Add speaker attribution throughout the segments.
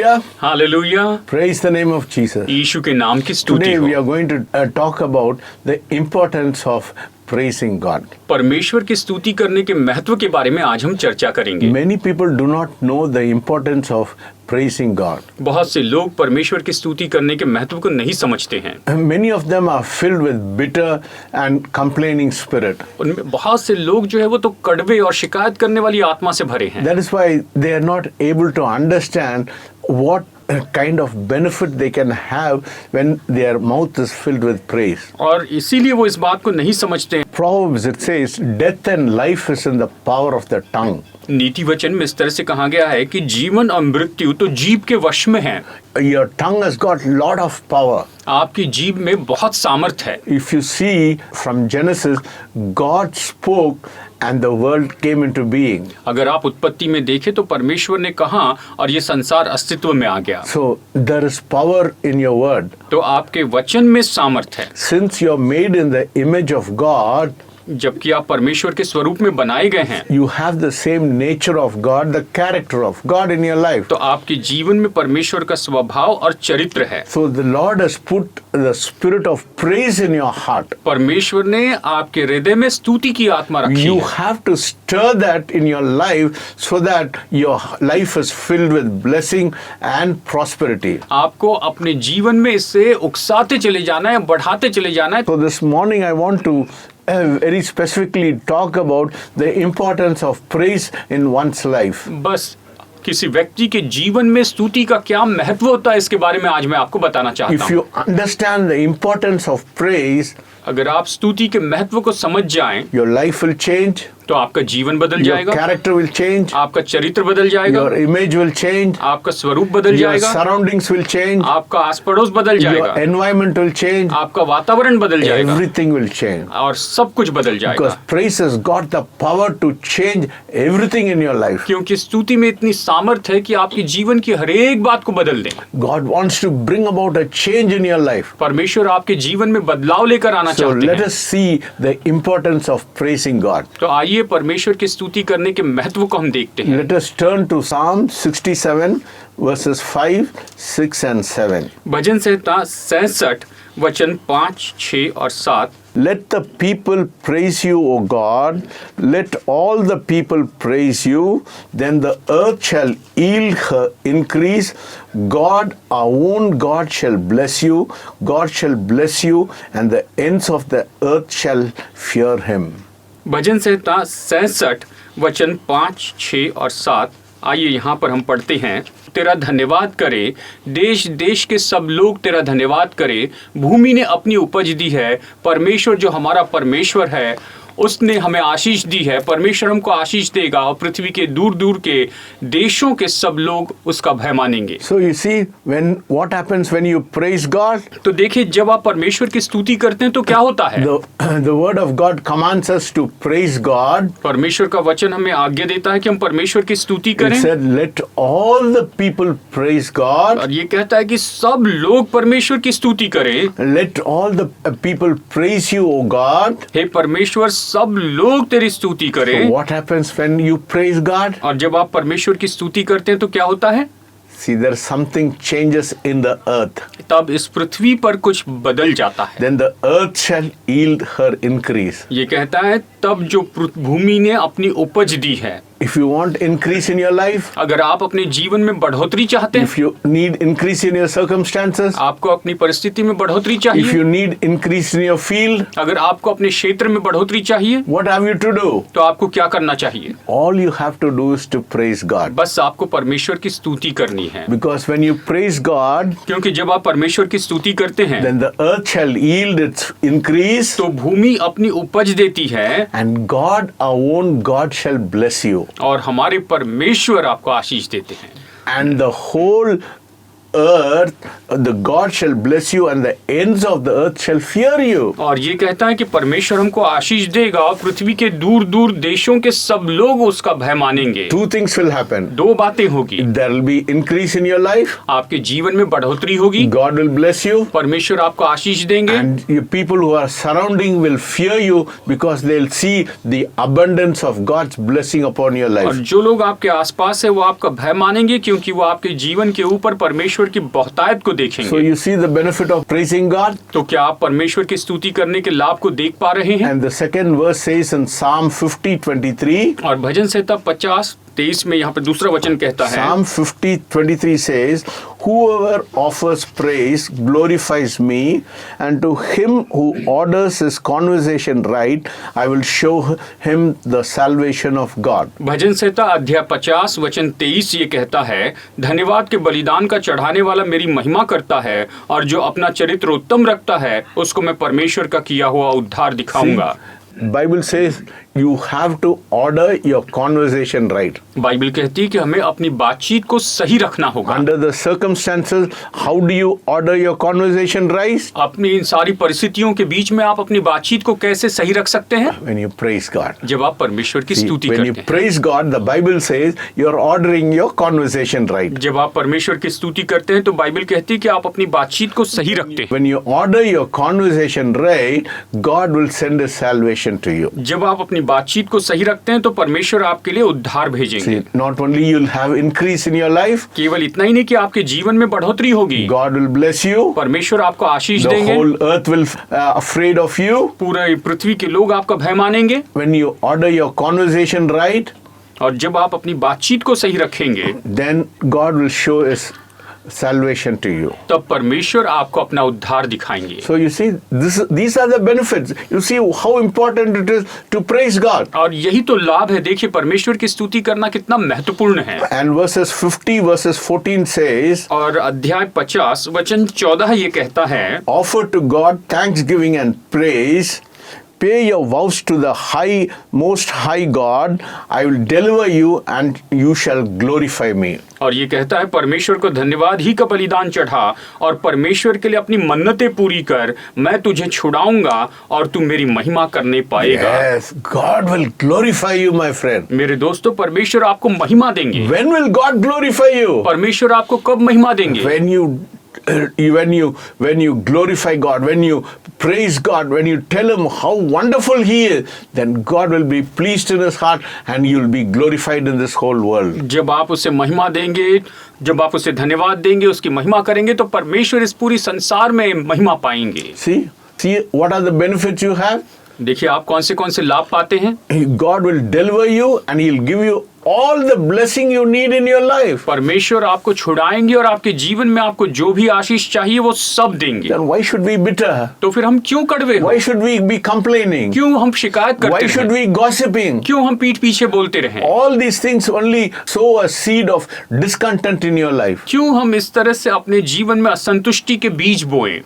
Speaker 1: Hallelujah.
Speaker 2: Hallelujah.
Speaker 1: Praise the name of Jesus.
Speaker 2: यीशु के नाम की स्तुति
Speaker 1: Today we
Speaker 2: हो।
Speaker 1: are going to talk about the importance of praising God.
Speaker 2: परमेश्वर की स्तुति करने के महत्व के बारे में आज हम चर्चा करेंगे।
Speaker 1: Many people do not know the importance of praising God.
Speaker 2: बहुत से लोग परमेश्वर की स्तुति करने के महत्व को नहीं समझते हैं।
Speaker 1: Many of them are filled with bitter and complaining spirit.
Speaker 2: उनमें बहुत से लोग जो है वो तो कड़वे और शिकायत करने वाली आत्मा से भरे हैं।
Speaker 1: That is why they are not able to understand what kind of benefit they can have when their mouth is filled with praise.
Speaker 2: और इसीलिए वो इस बात को नहीं समझते हैं।
Speaker 1: Proverbs it says, death and life is in the power of the tongue.
Speaker 2: नीति वचन में इस तरह से कहा गया है कि जीवन और मृत्यु तो जीभ के वश में है।
Speaker 1: Your tongue has got lot of power.
Speaker 2: आपकी जीभ में बहुत सामर्थ है।
Speaker 1: If you see from Genesis, God spoke and the world came into being.
Speaker 2: अगर आप उत्पत्ति में देखें तो परमेश्वर ने कहा और ये संसार अस्तित्व में आ गया।
Speaker 1: So there is power in your word.
Speaker 2: तो आपके वचन में सामर्थ है।
Speaker 1: Since you are made in the image of God,
Speaker 2: जबकि आप परमेश्वर के स्वरूप में बनाए गए हैं,
Speaker 1: you have the same nature of God, the character of God in your life.
Speaker 2: तो आपके जीवन में परमेश्वर का स्वभाव और चरित्र है।
Speaker 1: So the Lord has put the spirit of praise in your heart.
Speaker 2: परमेश्वर ने आपके हृदय में स्तुति की आत्मा रखी
Speaker 1: You
Speaker 2: है।
Speaker 1: have to stir that in your life so that your life is filled with blessing and prosperity.
Speaker 2: आपको अपने जीवन में इससे उकसाते चले जाना है, बढ़ाते चले जाना है।
Speaker 1: So this morning I want to very specifically talk about the importance of praise in one's life.
Speaker 2: बस किसी व्यक्ति के जीवन में स्तुति का क्या महत्व होता है इसके बारे में आज मैं आपको बताना चाहता
Speaker 1: If
Speaker 2: हूँ।
Speaker 1: you understand the importance of praise,
Speaker 2: अगर आप स्तुति के महत्व को समझ जाएं
Speaker 1: your life will change,
Speaker 2: तो आपका जीवन बदल
Speaker 1: your
Speaker 2: जाएगा,
Speaker 1: character will change,
Speaker 2: आपका चरित्र बदल जाएगा,
Speaker 1: your image will change,
Speaker 2: आपका स्वरूप बदल
Speaker 1: your
Speaker 2: जाएगा,
Speaker 1: surroundings will change,
Speaker 2: आपका आस पड़ोस बदल
Speaker 1: your
Speaker 2: जाएगा,
Speaker 1: environment will change,
Speaker 2: आपका वातावरण बदल जाएगा,
Speaker 1: everything will change.
Speaker 2: और सब कुछ बदल
Speaker 1: Because
Speaker 2: जाएगा।
Speaker 1: praise has got the power to change everything in your life.
Speaker 2: क्योंकि स्तुति में इतनी सामर्थ है कि आपके जीवन की हर एक बात को बदल दे।
Speaker 1: God wants to bring about a change in your life.
Speaker 2: परमेश्वर आपके जीवन में बदलाव लेकर आना
Speaker 1: So
Speaker 2: चाहते
Speaker 1: let
Speaker 2: हैं।
Speaker 1: us see the importance of praising God.
Speaker 2: तो आइए परमेश्वर की स्तुति करने के महत्व को हम देखते हैं।
Speaker 1: Let us turn to Psalm 67 verses 5, 6 and 7.
Speaker 2: भजन संहिता 67 वचन 5, 6 और 7।
Speaker 1: Let the people praise you, O God. Let all the people praise you. Then the earth shall yield her increase. God, our own God, shall bless you. God shall bless you, and the ends of the earth shall fear him.
Speaker 2: भजन संहिता 67 वचन 5, 6 और 7। आइए यहाँ पर हम पढ़ते हैं। तेरा धन्यवाद करे, देश देश के सब लोग तेरा धन्यवाद करे। भूमि ने अपनी उपज दी है। परमेश्वर जो हमारा परमेश्वर है उसने हमें आशीष दी है। परमेश्वर हमको आशीष देगा और पृथ्वी के दूर दूर के देशों के सब लोग उसका भय मानेंगे।
Speaker 1: So you see, what happens when you praise God?
Speaker 2: तो देखिए, जब आप परमेश्वर की स्तुति करते हैं तो क्या होता है?
Speaker 1: The word of God commands us to praise God.
Speaker 2: परमेश्वर का वचन हमें आज्ञा देता है कि हम परमेश्वर की स्तुति
Speaker 1: It
Speaker 2: करें।
Speaker 1: said, let all the people praise God.
Speaker 2: और ये कहता है कि सब लोग परमेश्वर की स्तुति करें।
Speaker 1: Let all the people praise you, O God.
Speaker 2: हे परमेश्वर, सब लोग तेरी स्तुति
Speaker 1: So
Speaker 2: करें।
Speaker 1: what happens when you praise God?
Speaker 2: और जब आप परमेश्वर की स्तुति करते हैं तो क्या होता है?
Speaker 1: See, there's something changes in the earth.
Speaker 2: तब इस पृथ्वी पर कुछ बदल जाता है।
Speaker 1: Then the earth shall yield her increase.
Speaker 2: ये कहता है तब जो भूमि ने अपनी उपज दी है।
Speaker 1: If you want increase in your life,
Speaker 2: अगर आप अपने जीवन में बढ़ोतरी चाहते हैं,
Speaker 1: if you need increase in your circumstances,
Speaker 2: आपको अपनी परिस्थिति में बढ़ोतरी
Speaker 1: if
Speaker 2: चाहिए,
Speaker 1: you need increase in your field,
Speaker 2: अगर आपको अपने क्षेत्र में बढ़ोतरी चाहिए,
Speaker 1: what have you to do?
Speaker 2: तो आपको क्या करना चाहिए?
Speaker 1: All you have to do is to praise God.
Speaker 2: बस आपको परमेश्वर की स्तुति करनी है।
Speaker 1: Because when you praise God,
Speaker 2: क्योंकि जब आप परमेश्वर की स्तुति करते हैं
Speaker 1: then the earth shall yield its increase,
Speaker 2: तो भूमि अपनी उपज देती है
Speaker 1: and God, our own God, shall bless you.
Speaker 2: और हमारे परमेश्वर आपको आशीष देते हैं।
Speaker 1: And the whole earth the God shall bless you and the ends of the earth shall fear you.
Speaker 2: और ये कहता है कि परमेश्वर हमको आशीष देगा और पृथ्वी के दूर दूर देशों के सब लोग उसका भय मानेंगे।
Speaker 1: Two things will happen.
Speaker 2: दो बातें होगी,
Speaker 1: There will be increase in your life.
Speaker 2: आपके जीवन में बढ़ोतरी होगी,
Speaker 1: God will bless you.
Speaker 2: परमेश्वर आपको आशीष देंगे,
Speaker 1: And your people who are surrounding will fear you because they'll see the abundance of God's blessing upon your
Speaker 2: और
Speaker 1: life.
Speaker 2: जो लोग आपके आसपास है वो आपका भय मानेंगे क्योंकि वो आपके जीवन के ऊपर परमेश्वर की बहुतायत को
Speaker 1: So
Speaker 2: देखेंगे।
Speaker 1: you see the benefit of praising God.
Speaker 2: तो क्या आप परमेश्वर की स्तुति करने के लाभ को देख पा रहे हैं?
Speaker 1: And the second verse says in Psalm 50:23,
Speaker 2: और भजन संहिता 50:23 में यहाँ पर दूसरा वचन कहता है,
Speaker 1: Psalm 50:23 says, "Whoever offers praise glorifies me, and to him who orders his conversation right, I will show him the salvation of God."
Speaker 2: भजन संहिता अध्याय 50 वचन 23 ये कहता है, धन्यवाद के बलिदान का चढ़ाने वाला मेरी महिमा करता है और जो अपना चरित्र उत्तम रखता है उसको मैं परमेश्वर का किया हुआ उद्धार दिखाऊंगा।
Speaker 1: Bible says you have to order your conversation right.
Speaker 2: Bible कहती है कि हमें अपनी बातचीत को सही रखना होगा।
Speaker 1: Under the circumstances, how do you order your conversation right?
Speaker 2: अपनी इन सारी परिस्थितियों के बीच में आप अपनी बातचीत को कैसे सही रख सकते हैं?
Speaker 1: When you praise God.
Speaker 2: जब आप परमेश्वर की
Speaker 1: See,
Speaker 2: स्तुति
Speaker 1: when you
Speaker 2: करते हैं।
Speaker 1: praise God, the Bible says you're ordering your conversation right.
Speaker 2: जब आप परमेश्वर की स्तुति करते हैं तो बाइबल कहती है कि आप अपनी बातचीत को सही रखते हैं।
Speaker 1: When you order your conversation right, God will send His salvation to you.
Speaker 2: जब आप अपनी बातचीत को सही रखते हैं तो परमेश्वर आपके लिए उद्धार भेजेंगे।
Speaker 1: See, not only you'll have increase in your life,
Speaker 2: केवल इतना ही नहीं कि आपके जीवन में बढ़ोतरी होगी,
Speaker 1: God will bless you.
Speaker 2: परमेश्वर आपको आशीष
Speaker 1: The
Speaker 2: देंगे,
Speaker 1: whole earth will afraid of you.
Speaker 2: पूरे पृथ्वी के लोग आपका भय मानेंगे।
Speaker 1: When you order your conversation right,
Speaker 2: और जब आप अपनी बातचीत को सही रखेंगे
Speaker 1: then God will show His salvation to you.
Speaker 2: तब परमेश्वर आपको अपना उद्धार दिखाएंगे।
Speaker 1: So you see, these are the benefits. You see how important it is to praise God.
Speaker 2: और यही तो लाभ है। देखिए परमेश्वर की स्तुति करना कितना महत्वपूर्ण है।
Speaker 1: And verses 50, verses 14 says,
Speaker 2: और अध्याय 50 वचन 14 ये कहता है,
Speaker 1: offer to God thanksgiving and praise. Pay your vows to the most high God. I will deliver you and you shall glorify me.
Speaker 2: और ये कहता है परमेश्वर को धन्यवाद ही का बलिदान चढ़ा और परमेश्वर के लिए अपनी मन्नतें पूरी कर, मैं तुझे छुड़ाऊंगा और तू मेरी महिमा करने पाएगा।
Speaker 1: Yes, God will glorify you, my friend.
Speaker 2: मेरे दोस्तों, परमेश्वर आपको महिमा देंगे।
Speaker 1: When will God glorify you?
Speaker 2: परमेश्वर आपको कब महिमा देंगे?
Speaker 1: When you glorify God, when you praise God, when you tell Him how wonderful He is, then God will be pleased in His heart and you will be glorified in this whole world.
Speaker 2: जब आप उसे महिमा देंगे, जब आप उसे धन्यवाद देंगे, उसकी महिमा करेंगे तो परमेश्वर इस पूरी संसार में महिमा पाएंगे।
Speaker 1: See what are the benefits you have?
Speaker 2: देखिए आप कौन से लाभ पाते हैं।
Speaker 1: God will deliver you and He'll give you all the blessing you need in your life.
Speaker 2: परमेश्वर आपको छुड़ाएंगे और आपके जीवन में आपको जो भी आशीष चाहिए वो सब देंगे।
Speaker 1: Then why should we be bitter?
Speaker 2: तो फिर हम क्यों कड़वे हो?
Speaker 1: Why should we be complaining?
Speaker 2: क्यों हम शिकायत करते
Speaker 1: Why
Speaker 2: रहें?
Speaker 1: should we gossiping?
Speaker 2: क्यों हम पीठ पीछे बोलते रहें?
Speaker 1: All these things only sow a seed of discontent in your life.
Speaker 2: क्यों हम इस तरह से अपने जीवन में असंतुष्टि के बीज बोएं?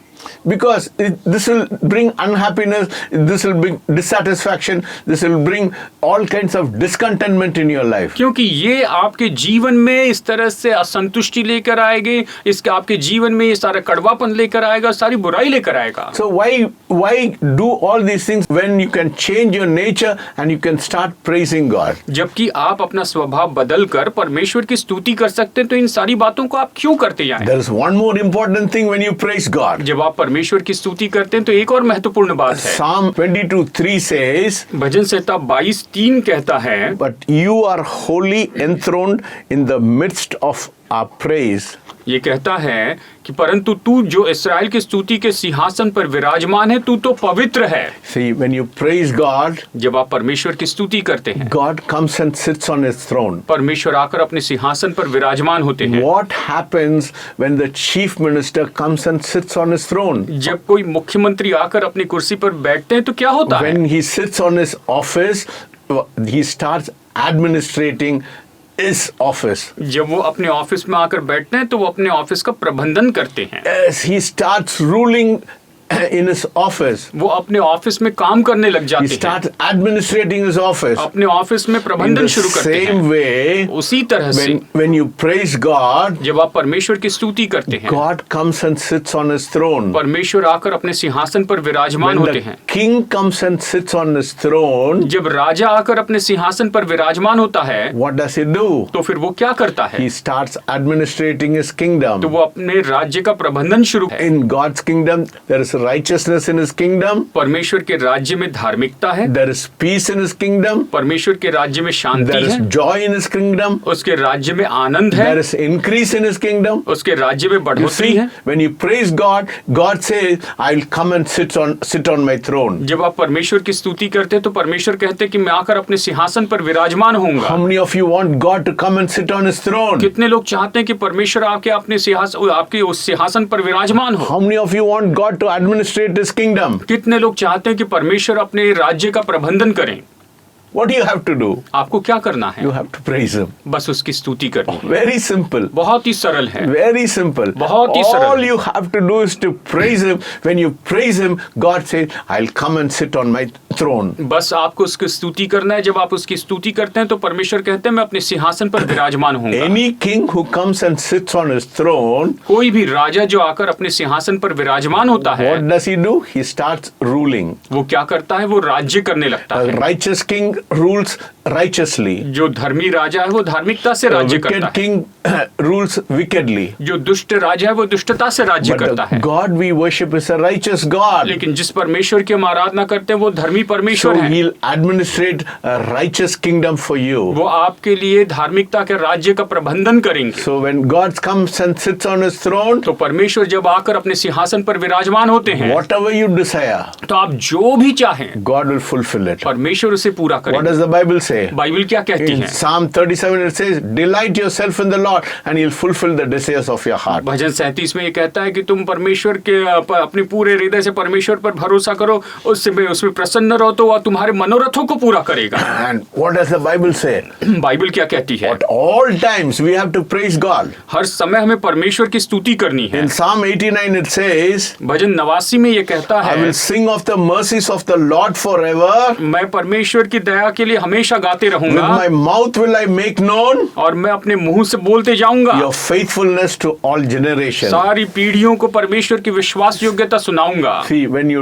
Speaker 1: Because this will bring unhappiness, this will bring dissatisfaction, this will bring all kinds of discontentment in your life.
Speaker 2: क्योंकि ये आपके जीवन में इस तरह से असंतुष्टि लेकर आएगी, इसके आपके जीवन में ये सारा कड़वापन लेकर आएगा, सारी बुराई लेकर आएगा।
Speaker 1: So why do all these things when you can change your nature and you can start praising God?
Speaker 2: जबकि आप अपना स्वभाव बदलकर परमेश्वर की स्तुति कर सकते हैं, तो इन सारी बातों को आप क्यों करते जाएं?
Speaker 1: There is one more important thing when you praise God.
Speaker 2: जब आप परमेश्वर की स्तुति करते हैं तो एक और महत्वपूर्ण बात है।
Speaker 1: Psalm 22:3 says,
Speaker 2: भजन संहिता 22:3 कहता है,
Speaker 1: but you are wholly enthroned in the midst of our praise.
Speaker 2: ये कहता है कि परंतु तू जो इस्राएल की स्तुति के सिंहासन पर विराजमान है, तू तो पवित्र है।
Speaker 1: See, when you praise God,
Speaker 2: जब आप परमेश्वर की स्तुति करते हैं,
Speaker 1: God comes and sits on His throne.
Speaker 2: परमेश्वर आकर अपने सिंहासन पर विराजमान होते हैं।
Speaker 1: What happens when the chief minister comes and sits on his throne?
Speaker 2: जब कोई मुख्यमंत्री आकर अपनी कुर्सी पर बैठते हैं तो क्या होता है?
Speaker 1: When he sits on his office, he starts administrating his office.
Speaker 2: जब वो अपने ऑफिस में आकर बैठते हैं तो वो अपने ऑफिस का प्रबंधन करते हैं।
Speaker 1: Yes, he starts ruling in his office.
Speaker 2: वो अपने ऑफिस में काम करने लग
Speaker 1: He
Speaker 2: जाते हैं,
Speaker 1: starts administrating his office.
Speaker 2: अपने ऑफिस में
Speaker 1: In
Speaker 2: प्रबंधन
Speaker 1: the
Speaker 2: शुरू करते हैं।
Speaker 1: same way,
Speaker 2: उसी तरह से
Speaker 1: when you praise God,
Speaker 2: जब आप परमेश्वर की स्तुति करते हैं,
Speaker 1: God comes and sits on his throne.
Speaker 2: परमेश्वर आकर अपने सिंहासन पर विराजमान
Speaker 1: When
Speaker 2: होते
Speaker 1: the
Speaker 2: हैं।
Speaker 1: king comes and sits on his throne,
Speaker 2: जब राजा आकर अपने सिंहासन पर विराजमान होता है,
Speaker 1: what does he do?
Speaker 2: तो फिर वो क्या करता है?
Speaker 1: He starts administrating his kingdom.
Speaker 2: तो वो अपने राज्य का प्रबंधन शुरू है।
Speaker 1: In God's kingdom, there is righteousness in his kingdom.
Speaker 2: परमेश्वर के राज्य में धार्मिकता है,
Speaker 1: There is peace in his kingdom.
Speaker 2: परमेश्वर के राज्य में शांति
Speaker 1: There is
Speaker 2: है,
Speaker 1: joy in his kingdom.
Speaker 2: उसके राज्य में आनंद है,
Speaker 1: There is increase in his kingdom.
Speaker 2: उसके राज्य में
Speaker 1: You
Speaker 2: बढ़ोतरी
Speaker 1: see,
Speaker 2: है।
Speaker 1: when you praise God, God says, "I'll come and sit on my throne."
Speaker 2: जब आप परमेश्वर की स्तुति करते हैं तो परमेश्वर कहते हैं कि मैं आकर अपने सिंहासन पर विराजमान होऊंगा।
Speaker 1: How many of you want God to come and sit on his throne?
Speaker 2: कितने लोग चाहते हैं कि परमेश्वर आके अपने सिंहासन आपके उस सिंहासन पर विराजमान हो?
Speaker 1: How many of you want God to administrate his kingdom?
Speaker 2: कितने लोग चाहते हैं कि परमेश्वर अपने राज्य का प्रबंधन करें?
Speaker 1: What do you have to do?
Speaker 2: आपको क्या करना है?
Speaker 1: You have to praise him.
Speaker 2: बस उसकी स्तुति करनी है।
Speaker 1: Very simple.
Speaker 2: बहुत ही सरल है।
Speaker 1: Very simple.
Speaker 2: बहुत ही सरल
Speaker 1: All
Speaker 2: है।
Speaker 1: you have to do is to praise him. When you praise him, God says, "I'll come and sit on my throne."
Speaker 2: बस आपको उसकी स्तुति करना है। जब आप उसकी स्तुति करते हैं तो परमेश्वर कहते हैं मैं अपने सिंहासन पर विराजमान हूँ।
Speaker 1: Any king who comes and sits on his throne,
Speaker 2: कोई भी राजा जो आकर अपने सिंहासन पर विराजमान होता है,
Speaker 1: what does he do? He starts ruling.
Speaker 2: वो क्या करता है? वो राज्य करने लगता
Speaker 1: A
Speaker 2: है।
Speaker 1: righteous king rules righteously.
Speaker 2: जो धर्मी राजा है वो धार्मिकता से
Speaker 1: A
Speaker 2: राज्य
Speaker 1: wicked
Speaker 2: करता है।
Speaker 1: king rules wickedly.
Speaker 2: जो दुष्ट राजा है वो दुष्टता से राज्य
Speaker 1: But
Speaker 2: करता
Speaker 1: the
Speaker 2: है।
Speaker 1: God we worship is a righteous God.
Speaker 2: लेकिन जिस परमेश्वर की हम आराधना करते हैं वो धर्मी
Speaker 1: So
Speaker 2: परमेश्वर है।
Speaker 1: he'll administrate a righteous kingdom for you.
Speaker 2: वो आपके लिए धार्मिकता के राज्य का प्रबंधन करेंगे।
Speaker 1: So when God comes and sits on his throne,
Speaker 2: तो परमेश्वर जब आकर अपने सिंहासन पर विराजमान होते हैं,
Speaker 1: whatever you desire,
Speaker 2: तो आप जो भी चाहें
Speaker 1: God will fulfill it.
Speaker 2: परमेश्वर उसे पूरा
Speaker 1: What
Speaker 2: करेंगे।
Speaker 1: does the Bible say?
Speaker 2: Bible क्या कहती
Speaker 1: In
Speaker 2: है?
Speaker 1: Psalm 37 it says, "Delight yourself in the Lord and he'll fulfill the desires of your heart."
Speaker 2: भजन 37 में ये कहता है कि तुम परमेश्वर के अपने पूरे हृदय से परमेश्वर पर भरोसा करो, उसमें प्रसन्न रहो तो वह तुम्हारे मनोरथों को पूरा करेगा।
Speaker 1: And what does the Bible say?
Speaker 2: Bible क्या कहती है?
Speaker 1: At all times we have to praise God.
Speaker 2: हर समय हमें परमेश्वर की स्तुति करनी है।
Speaker 1: In Psalm 89 it says,
Speaker 2: भजन 89 में ये कहता
Speaker 1: "I
Speaker 2: है,
Speaker 1: will sing of the mercies of the Lord forever.
Speaker 2: मैं परमेश्वर की दया के लिए हमेशा गाते
Speaker 1: With
Speaker 2: रहूंगा
Speaker 1: my mouth will I make known
Speaker 2: और मैं अपने मुंह से बोलते जाऊंगा
Speaker 1: your faithfulness to all generations."
Speaker 2: सारी पीढ़ियों को परमेश्वर की विश्वास योग्यता सुनाऊंगा।
Speaker 1: See, when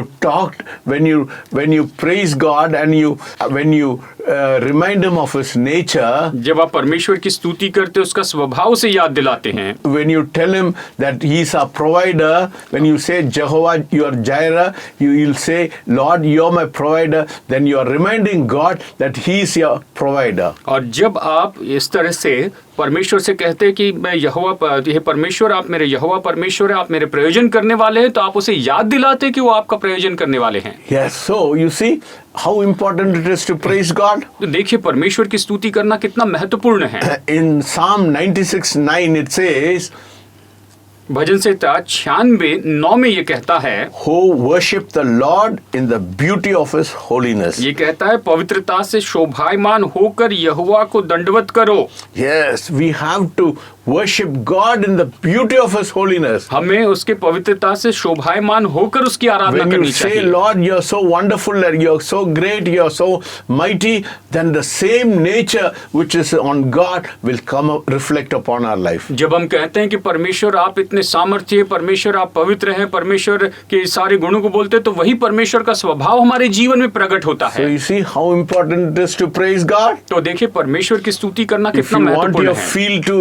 Speaker 1: you praise God and when you remind him of his nature,
Speaker 2: जब आप परमेश्वर की स्तुति करते हैं, उसका स्वभाव से याद दिलाते हैं,
Speaker 1: when you tell him that he is our provider, when you say Jehovah, you are Jireh, you'll say, "Lord, you are my provider," then you are reminding God that he is your provider.
Speaker 2: और जब आप इस तरह से परमेश्वर से कहते हैं कि मैं यह परमेश्वर, आप मेरे यहोवा परमेश्वर है, आप मेरे प्रयोजन करने वाले हैं, तो आप उसे याद दिलाते हैं कि वो आपका प्रयोजन करने वाले हैं।
Speaker 1: Yes, so you see how important it is to praise God.
Speaker 2: तो देखिए परमेश्वर की स्तुति करना कितना महत्वपूर्ण है।
Speaker 1: In Psalm 96:9 it says,
Speaker 2: भजन संहिता 96:9 में ये कहता है,
Speaker 1: "Who worship the Lord in the beauty of his holiness."
Speaker 2: ये कहता है पवित्रता से शोभायमान होकर यहोवा को दंडवत करो।
Speaker 1: Yes, we have to worship God in the beauty of his holiness.
Speaker 2: हमें उसके पवित्रता से शोभायमान होकर उसकी आराधना
Speaker 1: When you
Speaker 2: करनी
Speaker 1: say,
Speaker 2: चाहिए।
Speaker 1: "Lord, you're so wonderful, and you're so great, you're so mighty," then the same nature which is on God will reflect upon our life.
Speaker 2: जब हम कहते हैं कि परमेश्वर आप इतने सामर्थ्य है, परमेश्वर आप पवित्र हैं, परमेश्वर के सारे गुणों को बोलते हैं, तो वही परमेश्वर का स्वभाव हमारे जीवन में प्रकट होता
Speaker 1: So
Speaker 2: है।
Speaker 1: you see how important it is to praise God.
Speaker 2: तो देखिए परमेश्वर की स्तुति करना
Speaker 1: If
Speaker 2: कितना
Speaker 1: you want
Speaker 2: महत्वपूर्ण
Speaker 1: your
Speaker 2: है।
Speaker 1: field to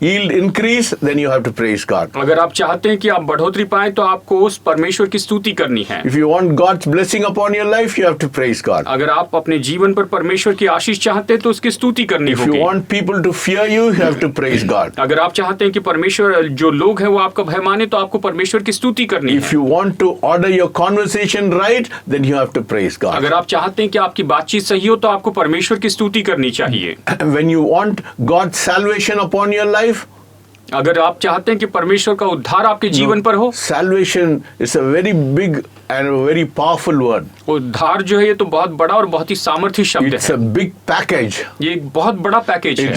Speaker 1: yield increase, then you have to praise God.
Speaker 2: अगर आप चाहते हैं कि आप बढ़ोतरी पाएं तो आपको उस परमेश्वर की स्तुति करनी है।
Speaker 1: If you want God's blessing upon your life, you have to praise God.
Speaker 2: अगर आप अपने जीवन पर परमेश्वर की आशीष चाहते हैं तो उसकी स्तुति करनी
Speaker 1: If you
Speaker 2: होगी।
Speaker 1: want people to fear you, you have to praise God.
Speaker 2: अगर आप चाहते हैं कि परमेश्वर जो लोग हैं वो आपका भय माने तो आपको परमेश्वर की स्तुति करनी
Speaker 1: If
Speaker 2: है।
Speaker 1: you want to order your conversation right, then you have to praise God.
Speaker 2: अगर आप चाहते हैं कि आपकी बातचीत सही हो तो आपको परमेश्वर की स्तुति करनी चाहिए।
Speaker 1: When you want God's salvation upon your life,
Speaker 2: अगर आप चाहते हैं कि परमेश्वर का उद्धार आपके जीवन पर हो,
Speaker 1: Salvation is a very big and a very powerful word.
Speaker 2: उद्धार जो है ये तो बहुत बड़ा और बहुत ही सामर्थी शब्द
Speaker 1: It's
Speaker 2: है।
Speaker 1: a big package.
Speaker 2: ये एक बहुत बड़ा पैकेज है।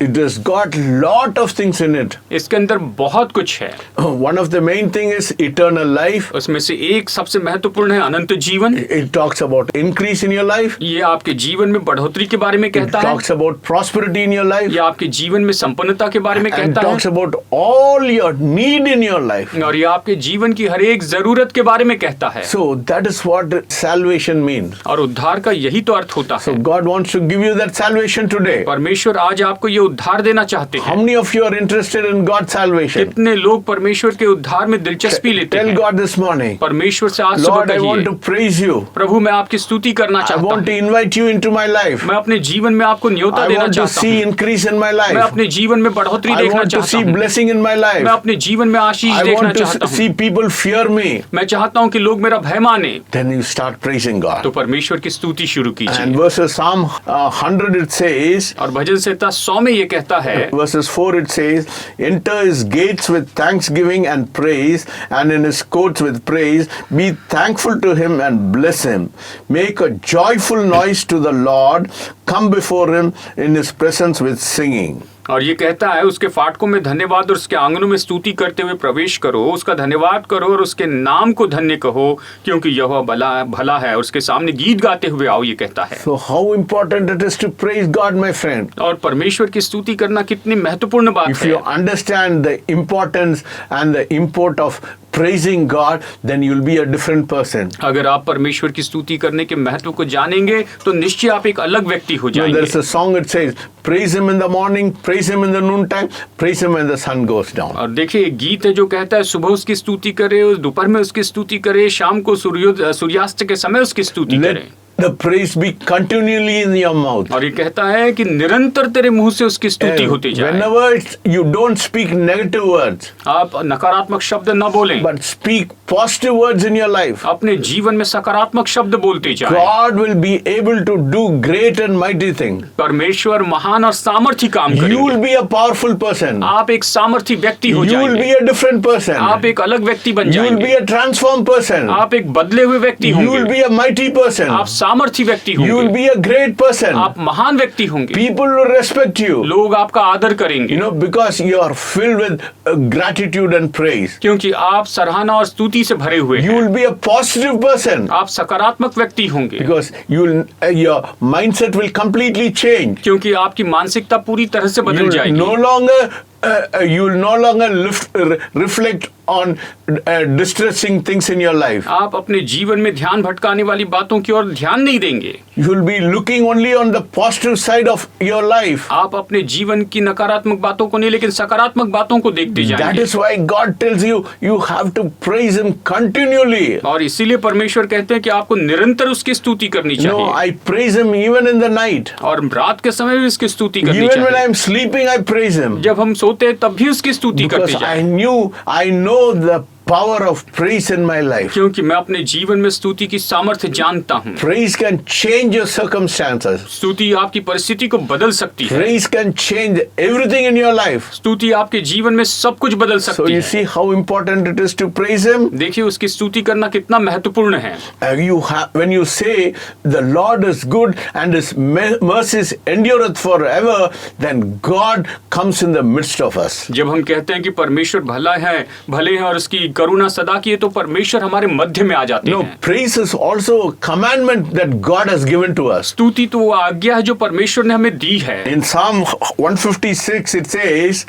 Speaker 1: It has got lot of things in it.
Speaker 2: इसके अंदर बहुत कुछ है।
Speaker 1: One of the main thing is eternal life.
Speaker 2: उसमें से एक सबसे महत्वपूर्ण है अनंत जीवन।
Speaker 1: It talks about increase in your life.
Speaker 2: ये आपके जीवन में बढ़ोतरी के बारे में
Speaker 1: It
Speaker 2: कहता है।
Speaker 1: talks about prosperity in your life.
Speaker 2: ये आपके जीवन में संपन्नता के बारे में
Speaker 1: And
Speaker 2: कहता
Speaker 1: talks
Speaker 2: है।
Speaker 1: about all your need in your life.
Speaker 2: और ये आपके जीवन की हर एक जरूरत के बारे में कहता है।
Speaker 1: So that is what salvation means.
Speaker 2: और उद्धार का यही तो अर्थ होता
Speaker 1: So
Speaker 2: है।
Speaker 1: God wants to give you that salvation today.
Speaker 2: परमेश्वर आज आपको ये उद्धार देना चाहते
Speaker 1: How
Speaker 2: हैं।
Speaker 1: many of you are interested in God's salvation?
Speaker 2: कितने लोग परमेश्वर के उद्धार में दिलचस्पी लेते
Speaker 1: Tell
Speaker 2: हैं?
Speaker 1: God this morning,
Speaker 2: परमेश्वर से आज सुबह
Speaker 1: Lord, I want to
Speaker 2: कहिए,
Speaker 1: praise you.
Speaker 2: प्रभु मैं आपकी स्तुति करना
Speaker 1: I
Speaker 2: चाहता
Speaker 1: want to
Speaker 2: हूँ।
Speaker 1: invite you into my life.
Speaker 2: मैं अपने जीवन में आपको न्योता
Speaker 1: I
Speaker 2: देना
Speaker 1: want to
Speaker 2: चाहता
Speaker 1: see
Speaker 2: हूँ।
Speaker 1: increase in my
Speaker 2: मैं
Speaker 1: life.
Speaker 2: अपने जीवन में बढ़ोतरी
Speaker 1: I
Speaker 2: देखना
Speaker 1: want to
Speaker 2: चाहता
Speaker 1: see
Speaker 2: हूँ।
Speaker 1: blessing in my
Speaker 2: मैं
Speaker 1: life.
Speaker 2: अपने जीवन में आशीष
Speaker 1: I
Speaker 2: देखना
Speaker 1: want to
Speaker 2: चाहता हूँ।
Speaker 1: see people fear me.
Speaker 2: मैं चाहता हूँ कि लोग मेरा भय माने।
Speaker 1: Then you start praising God.
Speaker 2: तो परमेश्वर की स्तुति शुरू
Speaker 1: And
Speaker 2: कीजिए।
Speaker 1: verses Psalm 100 it says,
Speaker 2: और भजन संहिता 100 में ये कहता है,
Speaker 1: verses 4 it says, enter his gates with thanksgiving and praise, and in his courts with praise. Be thankful to him and bless him. Make a joyful noise to the Lord. Come before him in his presence with singing.
Speaker 2: और ये कहता है उसके फाटकों में धन्यवाद और उसके आंगनों में स्तुति करते हुए प्रवेश करो, उसका धन्यवाद करो और उसके नाम को धन्य कहो, क्योंकि यहोवा भला है। और उसके सामने गीत गाते हुए आओ, ये कहता है।
Speaker 1: So how important it is to praise God, my friend.
Speaker 2: और परमेश्वर की स्तुति करना कितनी महत्वपूर्ण बात
Speaker 1: If
Speaker 2: है।
Speaker 1: you understand the importance and the import of praising God, then you'll be a different person.
Speaker 2: अगर आप परमेश्वर की स्तुति करने के महत्व को जानेंगे तो निश्चय आप एक अलग व्यक्ति हो
Speaker 1: You know, there's
Speaker 2: जाएंगे।
Speaker 1: a song that says, praise him in the morning, praise him in the noontime, praise him when the sun goes down.
Speaker 2: और देखिए एक गीत है जो कहता है सुबह उसकी स्तुति करे, दोपहर में उसकी स्तुति करे, शाम को सूर्यास्त के समय उसकी स्तुति
Speaker 1: Let
Speaker 2: करे।
Speaker 1: the praise be continually in your mouth.
Speaker 2: और ये कहता है कि निरंतर तेरे मुंह से उसकी स्तुति होती जाए।
Speaker 1: Whenever you don't speak negative words,
Speaker 2: आप नकारात्मक शब्द न बोलें,
Speaker 1: but speak positive words in your life,
Speaker 2: अपने जीवन में सकारात्मक शब्द बोलते जाएं।
Speaker 1: God will be able to do great and mighty things.
Speaker 2: परमेश्वर महान और सामर्थी काम
Speaker 1: You will
Speaker 2: करेंगे।
Speaker 1: be a powerful person.
Speaker 2: आप एक सामर्थी व्यक्ति हो
Speaker 1: You will be
Speaker 2: जाएंगे।
Speaker 1: a different person.
Speaker 2: आप एक अलग व्यक्ति बन
Speaker 1: You will be
Speaker 2: जाएंगे।
Speaker 1: a transformed person.
Speaker 2: आप एक बदले हुए व्यक्ति
Speaker 1: You will
Speaker 2: होंगे।
Speaker 1: be a mighty person.
Speaker 2: आप सामर्थी व्यक्ति
Speaker 1: You will
Speaker 2: होंगे।
Speaker 1: be a great person.
Speaker 2: आप महान व्यक्ति होंगे।
Speaker 1: People will respect you.
Speaker 2: लोग आपका आदर करेंगे,
Speaker 1: You know, because you are filled with gratitude and praise.
Speaker 2: क्योंकि आप सराहना और स्तुति से भरे हुए
Speaker 1: You
Speaker 2: हैं।
Speaker 1: will be a positive person.
Speaker 2: आप सकारात्मक व्यक्ति होंगे,
Speaker 1: Because your mindset will completely change.
Speaker 2: क्योंकि आपकी मानसिकता पूरी तरह से बदल
Speaker 1: You
Speaker 2: जाएगी।
Speaker 1: will no longer reflect on distressing things in your life.
Speaker 2: आप अपने जीवन में ध्यान भटकाने वाली बातों की ओर ध्यान नहीं देंगे।
Speaker 1: You will be looking only on the positive side of your life.
Speaker 2: आप अपने जीवन की नकारात्मक बातों को नहीं, लेकिन सकारात्मक बातों को देखते
Speaker 1: That
Speaker 2: जाएंगे।
Speaker 1: is why God tells you, you have to praise Him continually.
Speaker 2: और इसीलिए परमेश्वर कहते हैं कि आपको निरंतर उसकी स्तुति करनी
Speaker 1: No,
Speaker 2: चाहिए।
Speaker 1: I praise Him even in the night.
Speaker 2: और रात के समय भी उसकी स्तुति करनी
Speaker 1: Even when I
Speaker 2: चाहिए।
Speaker 1: am sleeping, I praise Him.
Speaker 2: जब हम सोते हैं तब भी उसकी स्तुति करते
Speaker 1: Because
Speaker 2: जाएं।
Speaker 1: I know the power of praise in my life.
Speaker 2: क्योंकि मैं अपने जीवन में स्तुति की सामर्थ्य जानता हूँ।
Speaker 1: Praise can change your circumstances.
Speaker 2: स्तुति आपकी परिस्थिति को बदल सकती है।
Speaker 1: Praise can change everything in your life.
Speaker 2: स्तुति आपके जीवन में सब कुछ बदल
Speaker 1: So
Speaker 2: सकती
Speaker 1: you
Speaker 2: है।
Speaker 1: see how important it is to praise Him.
Speaker 2: देखिए उसकी स्तुति करना कितना महत्वपूर्ण है।
Speaker 1: When you say the Lord is good and His mercies endureth forever, then God comes in the midst of us.
Speaker 2: जब हम कहते हैं कि परमेश्वर भले हैं और उसकी करुणा सदा की है, तो परमेश्वर हमारे मध्य में आ जाते
Speaker 1: No,
Speaker 2: हैं।
Speaker 1: praise is also a commandment that God has given to us.
Speaker 2: स्तुति तो वो आज्ञा है जो परमेश्वर ने हमें दी है।
Speaker 1: In Psalm 156 it says,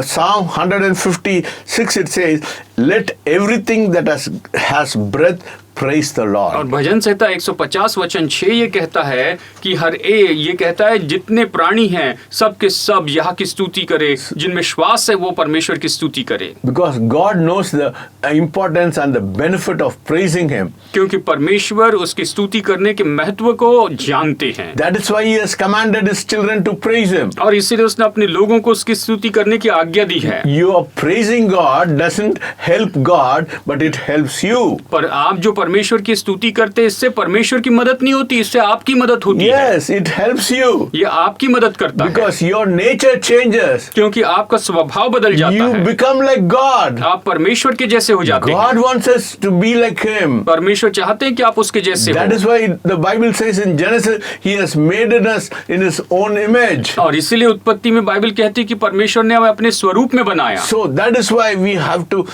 Speaker 1: Psalm 156 it says, let everything that has breath praise the
Speaker 2: और
Speaker 1: Lord.
Speaker 2: भजन संहिता 150 वचन 6 ये कहता है कि ये कहता है जितने प्राणी हैं सब के सब यहाँ की स्तुति करे, जिनमें श्वास है वो परमेश्वर की स्तुति करे।
Speaker 1: Because God knows the importance and the benefit of praising Him.
Speaker 2: क्योंकि परमेश्वर उसकी स्तुति करने के महत्व को जानते हैं।
Speaker 1: That is why He has commanded His children to praise Him.
Speaker 2: और इसीलिए उसने अपने लोगों को उसकी स्तुति करने की आज्ञा दी है।
Speaker 1: You are praising God doesn't help God, but it helps you.
Speaker 2: पर आप जो परमेश्वर की स्तुति करते हैं, इससे परमेश्वर की मदद नहीं होती, इससे आपकी मदद होती है।
Speaker 1: Yes, it helps you
Speaker 2: ये आपकी मदद करता है,
Speaker 1: because your nature changes.
Speaker 2: क्योंकि आपका स्वभाव बदल जाता
Speaker 1: You
Speaker 2: है,
Speaker 1: become like God.
Speaker 2: आप परमेश्वर के जैसे हो जाते हैं।
Speaker 1: God wants us to be like Him.
Speaker 2: परमेश्वर चाहते हैं कि आप उसके जैसे
Speaker 1: That
Speaker 2: हो,
Speaker 1: is why the Bible says in Genesis, He has made us in His own image.
Speaker 2: और इसीलिए उत्पत्ति में बाइबल कहती है कि परमेश्वर ने हमें अपने स्वरूप में बनाया,
Speaker 1: So that is why we have to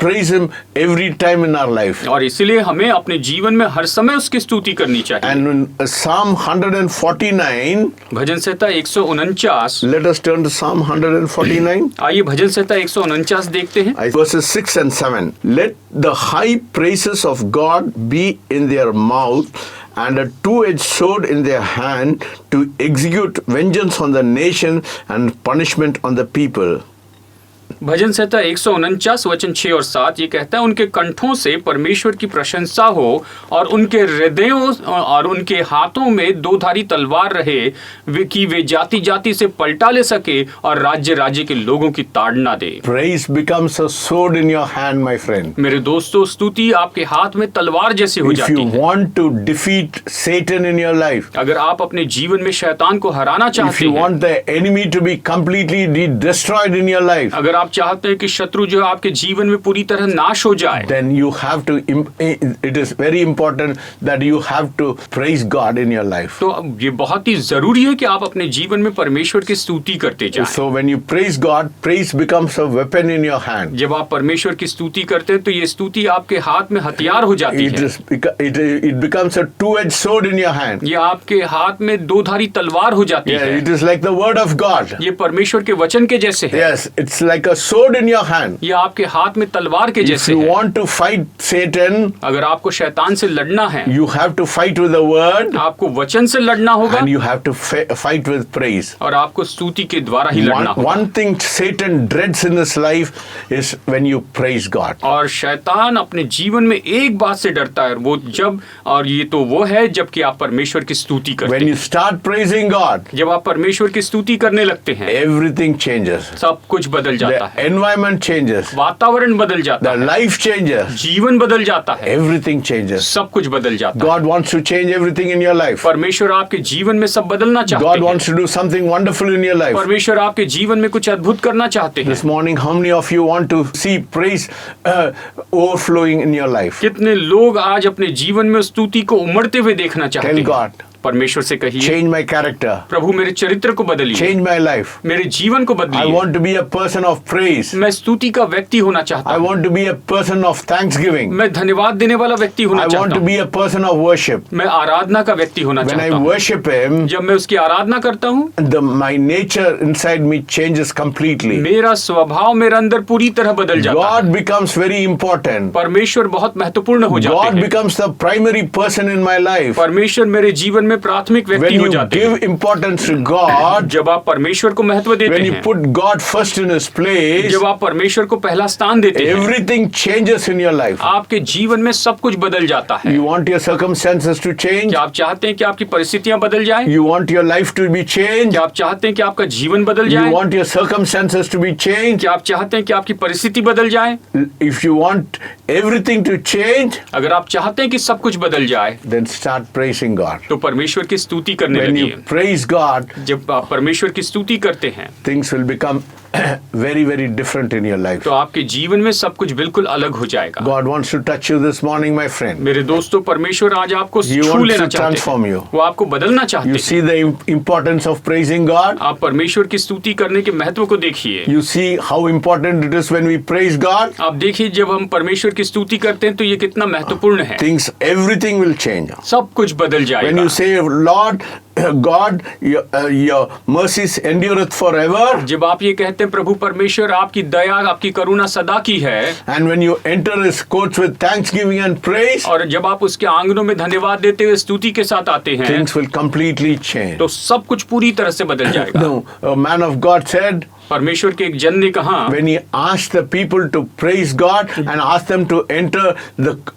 Speaker 1: praise Him every time in our life.
Speaker 2: और इसीलिए हमें अपने जीवन में हर समय उसकी स्तुति करनी चाहिए।
Speaker 1: And in Psalm 149,
Speaker 2: bhajan Samhita 149,
Speaker 1: let us turn to Psalm 149.
Speaker 2: आइए भजन संहिता 149 देखते हैं।
Speaker 1: Verses 6 and 7. Let the high praises of God be in their mouth and a two-edged sword in their hand to execute vengeance on the nation and punishment on the people.
Speaker 2: भजन संहिता 149 वचन 6 और 7 ये कहता है, उनके कंठों से परमेश्वर की प्रशंसा हो और उनके हृदयों और उनके हाथों में दो धारी तलवार रहे कि वे जाति जाति से पलटा ले सके और राज्य राज्य के लोगों की ताड़ना दे।
Speaker 1: Praise becomes a sword in your hand, my friend.
Speaker 2: मेरे दोस्तों, स्तुति आपके हाथ में तलवार जैसी हो
Speaker 1: If
Speaker 2: जाती
Speaker 1: you
Speaker 2: है।
Speaker 1: want to defeat Satan in your life,
Speaker 2: अगर आप अपने जीवन में शैतान को हराना
Speaker 1: if
Speaker 2: चाहते
Speaker 1: you
Speaker 2: हैं,
Speaker 1: want the enemy to be completely destroyed in your life,
Speaker 2: अगर आप चाहते हैं कि शत्रु जो है आपके जीवन में पूरी तरह नाश हो जाए,
Speaker 1: then you have to, it is very important that you have to praise God in your life.
Speaker 2: तो ये बहुत ही जरूरी है कि आप अपने जीवन में परमेश्वर की स्तुति करते जाएं।
Speaker 1: So when you praise God, praise becomes a weapon in your hand.
Speaker 2: जब आप परमेश्वर की स्तुति करते हैं तो ये स्तुति आपके हाथ में हथियार हो जाती है।
Speaker 1: It becomes a two-edged sword in your hand.
Speaker 2: ये आपके हाथ में दो धारी तलवार हो जाती
Speaker 1: Yeah,
Speaker 2: है।
Speaker 1: it is like the word of God.
Speaker 2: ये परमेश्वर के वचन के जैसे है।
Speaker 1: Yes, it's like a sword in your hand.
Speaker 2: ये आपके हाथ में तलवार के
Speaker 1: If
Speaker 2: जैसे
Speaker 1: you
Speaker 2: है।
Speaker 1: want to fight Satan,
Speaker 2: अगर आपको शैतान से लड़ना है,
Speaker 1: you have to fight with the word
Speaker 2: आपको वचन से लड़ना होगा
Speaker 1: and you have to fight with praise.
Speaker 2: और आपको स्तुति के द्वारा ही लड़ना होगा।
Speaker 1: One thing Satan dreads in his life is when you praise God.
Speaker 2: और शैतान अपने जीवन में एक बात से डरता है, वो जब, और ये तो वो है जबकि आप परमेश्वर की स्तुति करते
Speaker 1: When
Speaker 2: हैं।
Speaker 1: you start praising God,
Speaker 2: जब आप परमेश्वर की स्तुति करने लगते हैं,
Speaker 1: everything changes.
Speaker 2: सब कुछ बदल जाता
Speaker 1: The
Speaker 2: है,
Speaker 1: environment changes.
Speaker 2: वातावरण बदल जाता
Speaker 1: The
Speaker 2: है,
Speaker 1: life changes.
Speaker 2: जीवन बदल जाता है,
Speaker 1: Everything changes.
Speaker 2: सब कुछ बदल जाता है।
Speaker 1: God wants to change everything in your life.
Speaker 2: परमेश्वर आपके जीवन में सब बदलना
Speaker 1: God
Speaker 2: चाहते हैं।
Speaker 1: wants to do something wonderful in your life.
Speaker 2: परमेश्वर आपके जीवन में कुछ अद्भुत करना चाहते हैं।
Speaker 1: This morning, how many of you want to see praise overflowing in your life?
Speaker 2: कितने लोग आज अपने जीवन में स्तुति को उमड़ते हुए देखना चाहते
Speaker 1: Tell
Speaker 2: हैं?
Speaker 1: God,
Speaker 2: परमेश्वर से कहिए,
Speaker 1: change my character,
Speaker 2: प्रभु मेरे चरित्र को बदलिए,
Speaker 1: change my life.
Speaker 2: मेरे जीवन को
Speaker 1: I
Speaker 2: बदलिए।
Speaker 1: want to be a person of praise.
Speaker 2: मैं स्तुति का व्यक्ति होना चाहता
Speaker 1: I
Speaker 2: हूँ।
Speaker 1: want to be a person of thanksgiving.
Speaker 2: मैं धन्यवाद देने वाला व्यक्ति होना
Speaker 1: I want
Speaker 2: चाहता
Speaker 1: to
Speaker 2: हूँ।
Speaker 1: be a person of worship.
Speaker 2: मैं आराधना का व्यक्ति होना
Speaker 1: When I
Speaker 2: चाहता हूँ।
Speaker 1: worship Him,
Speaker 2: जब मैं उसकी आराधना करता हूँ,
Speaker 1: my nature inside me changes completely.
Speaker 2: मेरा स्वभाव मेरे अंदर पूरी तरह बदल जाता है।
Speaker 1: God becomes very important.
Speaker 2: परमेश्वर बहुत महत्वपूर्ण हो जाते
Speaker 1: God
Speaker 2: हैं।
Speaker 1: becomes the primary person in my life.
Speaker 2: परमेश्वर मेरे जीवन में प्राथमिक व्यक्ति
Speaker 1: When
Speaker 2: हो
Speaker 1: you
Speaker 2: जाते हैं।
Speaker 1: give importance to God,
Speaker 2: जब आप परमेश्वर को महत्व देते
Speaker 1: when you
Speaker 2: हैं,
Speaker 1: put God first in His place,
Speaker 2: जब आप परमेश्वर को पहला स्थान देते हैं,
Speaker 1: everything changes in your life.
Speaker 2: आपके जीवन में सब कुछ बदल जाता है।
Speaker 1: You want your circumstances to change?
Speaker 2: क्या आप चाहते हैं कि आपकी परिस्थितियां बदल जाएं?
Speaker 1: You want your life to be changed?
Speaker 2: क्या आप चाहते हैं कि आपका जीवन बदल
Speaker 1: You
Speaker 2: जाए?
Speaker 1: want your circumstances to be changed?
Speaker 2: क्या आप चाहते हैं कि आपकी परिस्थिति बदल जाए?
Speaker 1: If you want everything to change,
Speaker 2: अगर आप चाहते हैं कि सब कुछ बदल जाए,
Speaker 1: then start praising God.
Speaker 2: तो परमेश्वर की स्तुति करने
Speaker 1: When
Speaker 2: लगिए।
Speaker 1: you praise God,
Speaker 2: जब आप परमेश्वर की स्तुति करते हैं,
Speaker 1: things will become very, very different in your life.
Speaker 2: तो आपके जीवन में सब कुछ बिल्कुल अलग हो जाएगा।
Speaker 1: God wants to touch you this morning, my friend.
Speaker 2: मेरे दोस्तों, परमेश्वर आज आपको
Speaker 1: He
Speaker 2: छू
Speaker 1: wants
Speaker 2: लेना
Speaker 1: to
Speaker 2: चाहते
Speaker 1: transform
Speaker 2: हैं।
Speaker 1: you.
Speaker 2: वो आपको बदलना चाहते
Speaker 1: You
Speaker 2: हैं।
Speaker 1: see the importance of praising God?
Speaker 2: आप परमेश्वर की स्तुति करने के महत्व को देखिए।
Speaker 1: You see how important it is when we praise God?
Speaker 2: आप देखिए, जब हम परमेश्वर की स्तुति करते हैं तो ये कितना महत्वपूर्ण है।
Speaker 1: Things, everything will change.
Speaker 2: सब कुछ बदल
Speaker 1: When
Speaker 2: जाएगा।
Speaker 1: you say, Lord, God, your mercies endureth forever,
Speaker 2: जब आप ये कहते हैं, प्रभु परमेश्वर आपकी दया, आपकी करुणा सदा की है,
Speaker 1: and when you enter His courts with thanksgiving and praise,
Speaker 2: और जब आप उसके आंगनों में धन्यवाद देते हुए स्तुति के साथ आते हैं,
Speaker 1: things will completely change.
Speaker 2: तो सब कुछ पूरी तरह से बदल जाएगा।
Speaker 1: No, a man of God said,
Speaker 2: परमेश्वर के एक जन ने कहा,
Speaker 1: when he asked the people to praise God and asked them to enter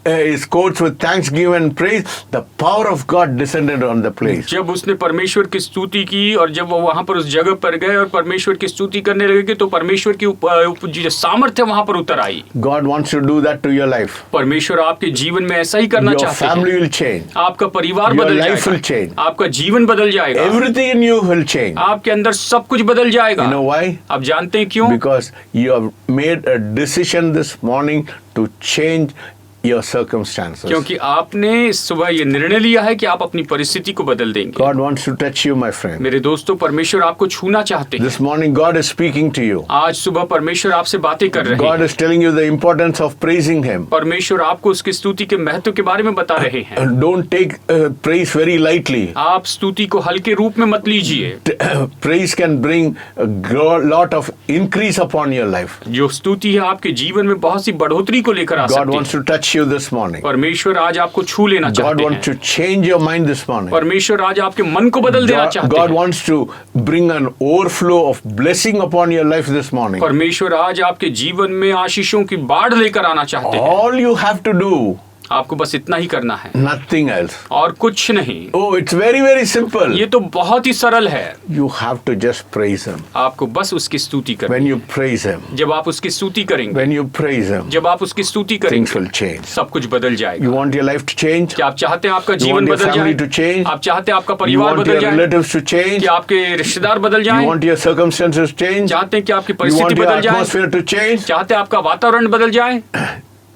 Speaker 1: his courts with thanksgiving and praise, the power of God descended on the place.
Speaker 2: जब उसने परमेश्वर की स्तुति की और जब वो वहां पर उस जगह पर गए और परमेश्वर की स्तुति करने लगे तो परमेश्वर की जो सामर्थ्य वहां पर उतर आई।
Speaker 1: God wants to do that to your life.
Speaker 2: परमेश्वर आपके जीवन में ऐसा ही करना
Speaker 1: Your
Speaker 2: चाहते
Speaker 1: family
Speaker 2: हैं।
Speaker 1: will change.
Speaker 2: आपका परिवार
Speaker 1: Your
Speaker 2: बदल
Speaker 1: life will
Speaker 2: जाएगा,
Speaker 1: change.
Speaker 2: आपका जीवन बदल जाएगा,
Speaker 1: Everything in you will change.
Speaker 2: आपके अंदर सब कुछ बदल जाएगा।
Speaker 1: You know why?
Speaker 2: आप जानते हैं क्यों?
Speaker 1: Because you have made a decision this morning to change your circumstances.
Speaker 2: क्योंकि आपने सुबह ये निर्णय लिया है कि आप अपनी परिस्थिति को बदल देंगे।
Speaker 1: God wants to touch you, my friend.
Speaker 2: मेरे दोस्तों, परमेश्वर आपको छूना चाहते हैं।
Speaker 1: This morning God is speaking to you.
Speaker 2: आज सुबह परमेश्वर आपसे बातें कर रहे
Speaker 1: God
Speaker 2: हैं।
Speaker 1: is telling you the importance of praising Him.
Speaker 2: परमेश्वर आपको उसकी स्तुति के महत्व के बारे में बता रहे हैं।
Speaker 1: Don't take praise very lightly.
Speaker 2: आप स्तुति को हल्के रूप में मत लीजिए।
Speaker 1: Praise can bring a lot of increase upon your life.
Speaker 2: जो स्तुति है आपके जीवन में बहुत सी बढ़ोतरी को लेकर आ
Speaker 1: God
Speaker 2: सकती
Speaker 1: wants
Speaker 2: है।
Speaker 1: to touch you this morning.
Speaker 2: परमेश्वर आज आपको छू लेना
Speaker 1: God
Speaker 2: चाहते
Speaker 1: wants
Speaker 2: हैं।
Speaker 1: to change your mind this morning.
Speaker 2: परमेश्वर आज आपके मन को बदल देना चाहते
Speaker 1: God
Speaker 2: हैं।
Speaker 1: wants to bring an overflow of blessing upon your life this morning.
Speaker 2: परमेश्वर आज आपके जीवन में आशीषों की बाढ़ लेकर आना चाहते हैं।
Speaker 1: All you have to do,
Speaker 2: आपको बस इतना ही करना है,
Speaker 1: nothing else.
Speaker 2: और कुछ नहीं।
Speaker 1: Oh, it's very, very simple.
Speaker 2: ये तो बहुत ही सरल है।
Speaker 1: You have to just praise Him.
Speaker 2: आपको बस उसकी स्तुति करनी
Speaker 1: When
Speaker 2: है।
Speaker 1: you praise Him,
Speaker 2: जब आप उसकी स्तुति करेंगे,
Speaker 1: when you praise Him,
Speaker 2: जब आप उसकी स्तुति
Speaker 1: things
Speaker 2: करेंगे,
Speaker 1: will change.
Speaker 2: सब कुछ बदल
Speaker 1: You
Speaker 2: जाएगा।
Speaker 1: want your life to change?
Speaker 2: क्या आप चाहते हैं आपका
Speaker 1: You
Speaker 2: जीवन
Speaker 1: want your
Speaker 2: बदल
Speaker 1: family to
Speaker 2: जाए?
Speaker 1: change?
Speaker 2: आप चाहते हैं आपका
Speaker 1: You
Speaker 2: परिवार
Speaker 1: want
Speaker 2: बदल
Speaker 1: your
Speaker 2: जाए?
Speaker 1: relatives to change?
Speaker 2: क्या आपके रिश्तेदार बदल
Speaker 1: You
Speaker 2: जाए?
Speaker 1: want your circumstances to change?
Speaker 2: चाहते हैं कि आपकी
Speaker 1: You
Speaker 2: परिस्थिति
Speaker 1: want your
Speaker 2: बदल जाए?
Speaker 1: atmosphere to change?
Speaker 2: चाहते हैं आपका वातावरण बदल जाए?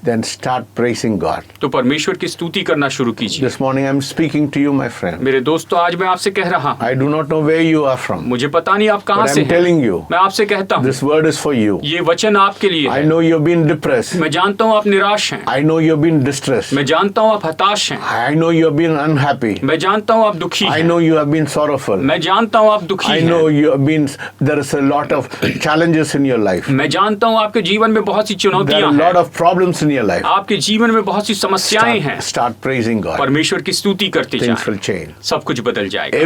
Speaker 1: Then start praising God.
Speaker 2: तो परमेश्वर की स्तुति करना शुरू कीजिए।
Speaker 1: This morning I'm speaking to you, my friend.
Speaker 2: मेरे दोस्तों, आज मैं आपसे कह रहा हूँ,
Speaker 1: I do not know where you are from,
Speaker 2: मुझे पता नहीं आप कहाँ
Speaker 1: but
Speaker 2: से
Speaker 1: I'm
Speaker 2: हैं।
Speaker 1: telling you,
Speaker 2: मैं आपसे कहता हूँ,
Speaker 1: this word is for you.
Speaker 2: ये वचन आपके लिए
Speaker 1: I
Speaker 2: है।
Speaker 1: know you've been depressed.
Speaker 2: मैं जानता हूँ आप निराश हैं।
Speaker 1: I know you've been distressed.
Speaker 2: मैं जानता हूँ आप हताश हैं।
Speaker 1: I know you've been unhappy.
Speaker 2: मैं जानता हूँ आप दुखी
Speaker 1: I
Speaker 2: हैं।
Speaker 1: know you have been sorrowful.
Speaker 2: मैं जानता हूँ आप दुखी
Speaker 1: I know
Speaker 2: हैं।
Speaker 1: you have been, there is a lot of challenges in your life.
Speaker 2: मैं जानता हूँ आपके जीवन में बहुत सी
Speaker 1: There are
Speaker 2: चुनौतियाँ
Speaker 1: a lot
Speaker 2: हैं।
Speaker 1: of problems in your life.
Speaker 2: आपके जीवन में बहुत सी समस्याएं हैं।
Speaker 1: Start praising God.
Speaker 2: परमेश्वर की स्तुति करते
Speaker 1: Things
Speaker 2: जाएं,
Speaker 1: will change.
Speaker 2: सब कुछ बदल जाएगा।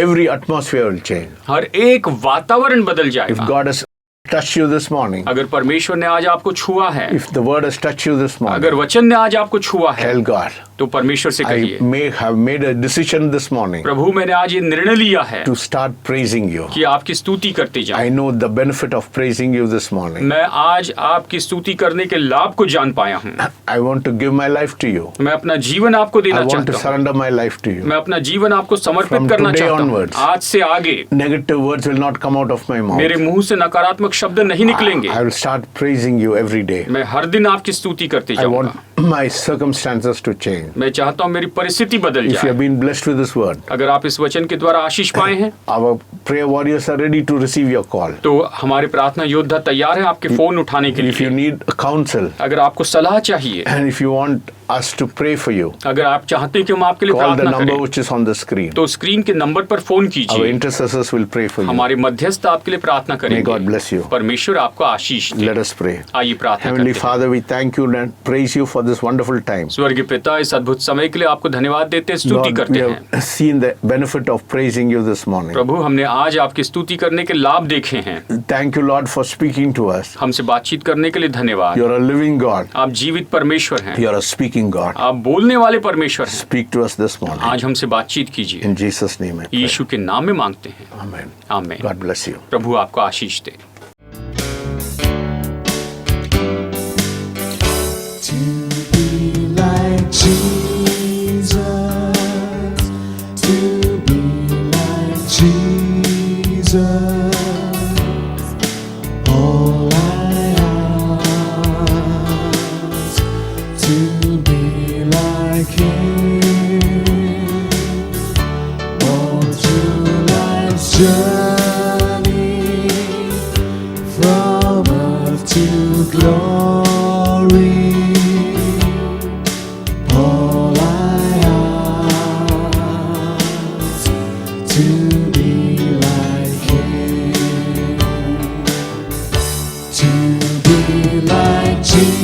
Speaker 1: Every atmosphere will change.
Speaker 2: हर एक वातावरण बदल
Speaker 1: If
Speaker 2: जाएगा।
Speaker 1: God has touched you this morning,
Speaker 2: अगर परमेश्वर ने आज आपको छुआ है,
Speaker 1: if the word has touched you this
Speaker 2: अगर
Speaker 1: morning,
Speaker 2: वचन ने आज आपको छुआ है,
Speaker 1: tell God,
Speaker 2: तो परमेश्वर से
Speaker 1: I
Speaker 2: कहिए,
Speaker 1: may have made a decision this morning
Speaker 2: प्रभु मैंने आज ये निर्णय लिया है
Speaker 1: to start praising you.
Speaker 2: कि आपकी स्तुति करते
Speaker 1: I
Speaker 2: जाएं।
Speaker 1: know the benefit of praising you this morning.
Speaker 2: मैं आज आपकी स्तुति करने के लाभ को जान पाया हूँ।
Speaker 1: I want to give my life to you.
Speaker 2: मैं अपना जीवन आपको
Speaker 1: I
Speaker 2: देना
Speaker 1: want to
Speaker 2: चाहता हूँ।
Speaker 1: surrender my life to you.
Speaker 2: मैं अपना जीवन आपको समर्पित
Speaker 1: From
Speaker 2: करना
Speaker 1: today
Speaker 2: चाहता हूँ।
Speaker 1: onwards.
Speaker 2: आज से आगे
Speaker 1: Negative words will not come out of my mouth.
Speaker 2: मेरे मुंह से नकारात्मक शब्द नहीं निकलेंगे।
Speaker 1: I will start praising you every day.
Speaker 2: मैं हर दिन आपकी स्तुति करते
Speaker 1: I
Speaker 2: जाऊंगा।
Speaker 1: want my circumstances to change.
Speaker 2: मैं चाहता हूँ मेरी परिस्थिति बदल
Speaker 1: If you
Speaker 2: जाए।
Speaker 1: have been blessed with this word,
Speaker 2: अगर आप इस वचन के द्वारा आशीष पाए हैं,
Speaker 1: our prayer warriors are ready to receive your call.
Speaker 2: तो हमारे प्रार्थना योद्धा तैयार हैं आपके फोन उठाने के
Speaker 1: If you
Speaker 2: लिए।
Speaker 1: need a counsel,
Speaker 2: अगर आपको सलाह चाहिए,
Speaker 1: and if you want us to pray for you,
Speaker 2: अगर आप चाहते हैं कि हम आपके लिए
Speaker 1: call the
Speaker 2: प्रार्थना
Speaker 1: number
Speaker 2: करें,
Speaker 1: which is on the screen.
Speaker 2: तो स्क्रीन के नंबर पर फोन
Speaker 1: Our
Speaker 2: कीजिए।
Speaker 1: intercessors will pray for you.
Speaker 2: हमारे मध्यस्थ आपके लिए प्रार्थना
Speaker 1: May God
Speaker 2: करेंगे।
Speaker 1: bless you.
Speaker 2: परमेश्वर आपको आशीष दे।
Speaker 1: Let us pray.
Speaker 2: आइए प्रार्थना
Speaker 1: Heavenly
Speaker 2: करते हैं।
Speaker 1: Father, we thank you and praise you for this wonderful time.
Speaker 2: स्वर्गीय पिता, इस अद्भुत समय के लिए आपको धन्यवाद देते हैं, स्तुति
Speaker 1: Lord, we
Speaker 2: करते हैं।
Speaker 1: have seen the benefit of praising you this morning.
Speaker 2: प्रभु, हमने आज आपकी स्तुति करने के लाभ देखे हैं।
Speaker 1: Thank you, Lord, for speaking to us.
Speaker 2: हमसे बातचीत करने के लिए धन्यवाद।
Speaker 1: You're a living God.
Speaker 2: आप जीवित परमेश्वर हैं।
Speaker 1: You're a speaking God.
Speaker 2: आप बोलने वाले परमेश्वर हैं।
Speaker 1: Speak to us this morning.
Speaker 2: आज हमसे बातचीत कीजिए।
Speaker 1: In Jesus' name I pray.
Speaker 2: यीशु के नाम में मांगते हैं,
Speaker 1: Amen.
Speaker 2: आमीन।
Speaker 1: God bless you.
Speaker 2: प्रभु आपको आशीष दे।
Speaker 3: To be like Jesus, to be like Jesus, all I ask, to be like Him, all through life's journey, from earth to glory. All I ask, to be like Him, to be like Jesus.